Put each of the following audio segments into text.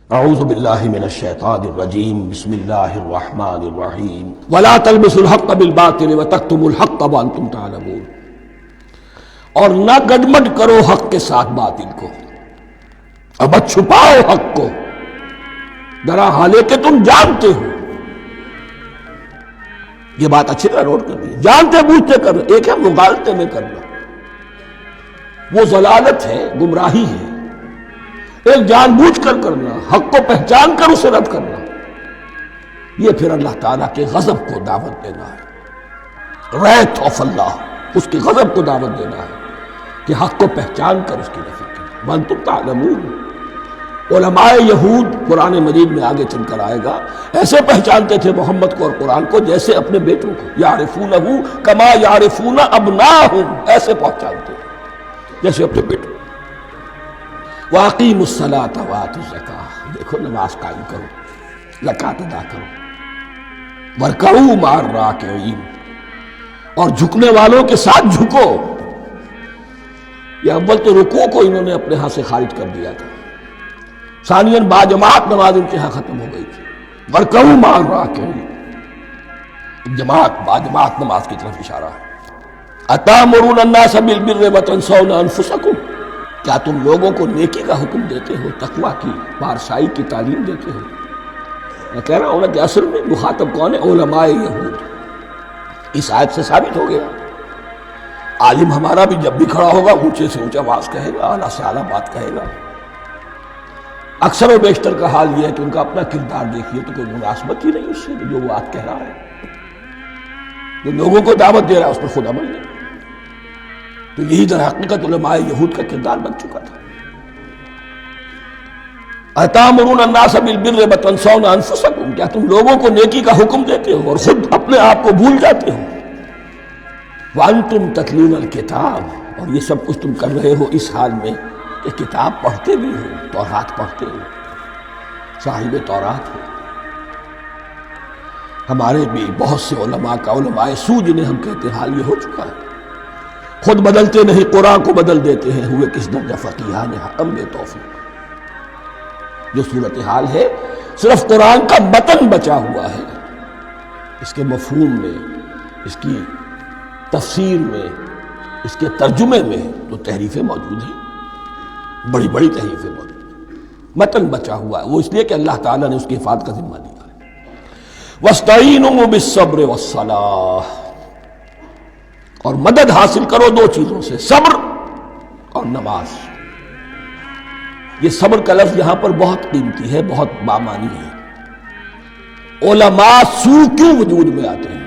اعوذ باللہ من الشیطان الرجیم بسم اللہ الرحمن الرحیم ولا تلبسوا الحق بالباطل وتکتموا الحق وانتم تعلمون، اور نہ گڈمڈ کرو حق کے ساتھ باطل کو، اور مت چھپاؤ حق کو درا حالے کہ تم جانتے ہو۔ یہ بات اچھی طرح نوٹ کر لی، جانتے بوجھتے کرنا، ایک ہے مغالطے میں کرنا، وہ ضلالت ہے، گمراہی ہے۔ ایک جان بوجھ کر کرنا، حق کو پہچان کر اسے رد کرنا، یہ پھر اللہ تعالیٰ کے غضب کو دعوت دینا ہے، ریت آف اللہ، اس کے غضب کو دعوت دینا ہے کہ حق کو پہچان کر اس کی نفی کرنا۔ وانتم تعلمون، علماء یہود قرآن مجید میں آگے چل کر آئے گا، ایسے پہچانتے تھے محمد کو اور قرآن کو جیسے اپنے بیٹوں کو، یعرفونہ کما یعرفون ابناہم، ایسے پہچانتے جیسے اپنے بیٹوں۔ وَأَقِیمُوا الصَّلَاةَ وَآتُوا الزَّکَاةَ، دیکھو نماز قائم کرو، زکوٰۃ ادا کرو، وَارْکَعُوا مَعَ الرَّاکِعِینَ، اور جھکنے والوں کے ساتھ جھکو۔ یہ اول تو رکوع کو انہوں نے اپنے ہاں سے خارج کر دیا تھا، ثانیاً باجماعت نماز ان کے ہاں ختم ہو گئی تھی۔ وَارْکَعُوا مَعَ الرَّاکِعِینَ، جماعت باجماعت نماز کی طرف اشارہ ہے۔ أَتَأْمُرُونَ النَّاسَ بِالْبِرِّ وَتَنْسَوْنَ أَنفُسَكُمْ، کیا تم لوگوں کو نیکی کا حکم دیتے ہو، تقویٰ کی، پارسائی کی تعلیم دیتے ہو؟ میں کہہ رہا ہوں نا کہ اصل میں مخاطب کون ہے؟ علماء یہود۔ اس آیت سے ثابت ہو گیا عالم ہمارا بھی جب بھی کھڑا ہوگا اونچے سے اونچا آواز کہے گا، اعلیٰ سے اعلیٰ بات کہے گا۔ اکثر و بیشتر کا حال یہ ہے کہ ان کا اپنا کردار دیکھیے تو کوئی مناسبت ہی نہیں اس سے جو وہ بات کہہ رہا ہے، جو لوگوں کو دعوت دے رہا ہے اس پر خود عمل نہیں۔ تو یہی در حقیقت علماء یہود کا کردار بن چکا تھا۔ أَتَأْمُرُونَ النَّاسَ بِالْبِرِّ وَتَنْسَوْنَ أَنفُسَكُمْ، کیا تم لوگوں کو نیکی کا حکم دیتے ہو اور خود اپنے آپ کو بھول جاتے ہو؟ وَأَنْتُمْ تَتْلُونَ الْكِتَابَ، اور یہ سب کچھ تم کر رہے ہو اس حال میں کہ کتاب پڑھتے بھی ہو، تورات پڑھتے ہو، صاحب تورات ہو۔ ہمارے بھی بہت سے علماء کا، علماء سو جنہیں ہم کہتے ہیں، حال یہ ہو چکا ہے، خود بدلتے نہیں قرآن کو بدل دیتے ہیں، ہوئے کس درجہ فقیہان حکم بے توفیق۔ جو صورتحال ہے صرف قرآن کا متن بچا ہوا ہے، اس کے مفہوم میں، اس کی تفسیر میں، اس کے ترجمے میں تو تحریفیں موجود ہیں، بڑی بڑی تحریفیں موجود ہیں، متن بچا ہوا ہے، وہ اس لیے کہ اللہ تعالیٰ نے اس کی حفاظت کا ذمہ لیا ہے۔ وَاسْتَعِینُوا بِالصَّبْرِ وَالصَّلَاةِ، اور مدد حاصل کرو دو چیزوں سے، صبر اور نماز۔ یہ صبر کا لفظ یہاں پر بہت قیمتی ہے، بہت بامانی ہے۔ علماء سو کیوں وجود میں آتے ہیں؟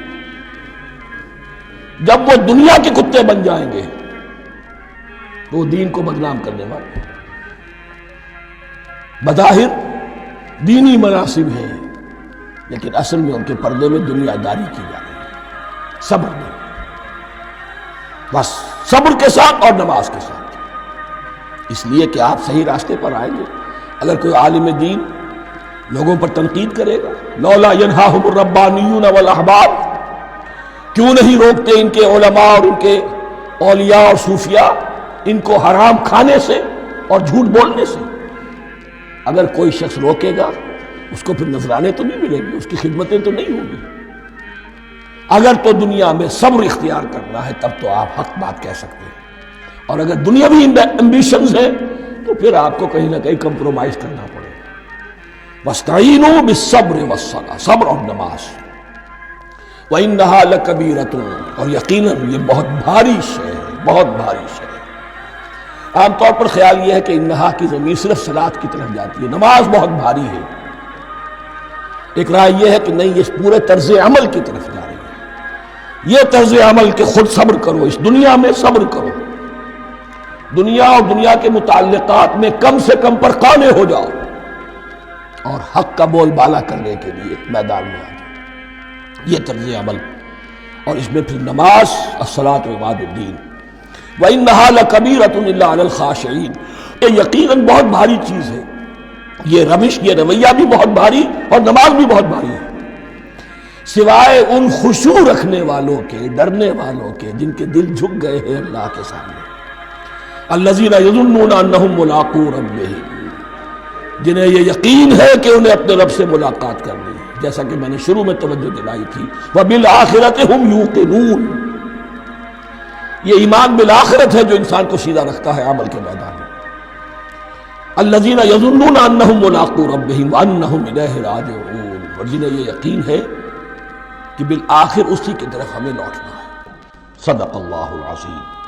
جب وہ دنیا کے کتے بن جائیں گے تو وہ دین کو بدنام کرنے والے، بظاہر دینی مناسب ہیں لیکن اصل میں ان کے پردے میں دنیا داری کی جا رہی ہے۔ صبر نہیں، بس صبر کے ساتھ اور نماز کے ساتھ، اس لیے کہ آپ صحیح راستے پر آئیں گے۔ اگر کوئی عالم دین لوگوں پر تنقید کرے گا، لولا ینہاہم الربانیون والاحبار، کیوں نہیں روکتے ان کے علماء اور ان کے اولیاء اور صوفیاء ان کو حرام کھانے سے اور جھوٹ بولنے سے؟ اگر کوئی شخص روکے گا اس کو پھر نذرانے تو نہیں ملیں گے، اس کی خدمتیں تو نہیں ہوں گی۔ اگر تو دنیا میں صبر اختیار کرنا ہے تب تو آپ حق بات کہہ سکتے ہیں، اور اگر دنیاوی ایمبیشنز ہیں تو پھر آپ کو کہیں نہ کہیں کمپرومائز کرنا پڑے گا۔ وَاسْتَعِینُوا بِالصَّبْرِ وَالصَّلَاةِ، صبر اور نماز۔ وَإِنَّهَا لَكَبِیرَةٌ، اور یقیناً یہ بہت بھاری شے ہے، بہت بھاری شے ہے۔ عام طور پر خیال یہ ہے کہ انہا کی ضمیر صرف صلاۃ کی طرف جاتی ہے، نماز بہت بھاری ہے۔ ایک رائے یہ ہے کہ نہیں، یہ پورے طرز عمل کی طرف جا رہی ہے، یہ طرز عمل کہ خود صبر کرو، اس دنیا میں صبر کرو، دنیا اور دنیا کے متعلقات میں کم سے کم پر قانے ہو جاؤ، اور حق کا بول بالا کرنے کے لیے میدان میں آ جاؤ، یہ طرز عمل۔ اور اس میں پھر نماز، الصلاۃ عماد الدین۔ وَإِنَّهَا لَكَبِیرَةٌ إِلَّا عَلَى الْخَاشِعِینَ، یہ یقیناً بہت بھاری چیز ہے، یہ روش، یہ رویہ بھی بہت بھاری اور نماز بھی بہت بھاری ہے، سوائے ان خشوع رکھنے والوں کے، ڈرنے والوں کے، جن کے دل جھک گئے ہیں اللہ کے سامنے۔ الذین یظنون انہم ملاقو ربہم، جنہیں یہ یقین ہے کہ انہیں اپنے رب سے ملاقات کرنی ہے، جیسا کہ میں نے شروع میں توجہ دلائی تھی وَبِالْآخِرَةِ هُمْ يُوقِنُونَ۔ یہ ایمان بالآخرت ہے جو انسان کو سیدھا رکھتا ہے عمل کے میدان میں۔ الَّذِينَ يَظُنُّونَ أَنَّهُمْ مُلَاقُو رَبِّهِمْ وَأَنَّهُمْ إِلَيْهِ رَاجِعُونَ، اور جنہیں یہ یقین ہے کہ بالآخر اسی کی طرف ہمیں لوٹنا ہے۔ صدق اللہ العظیم۔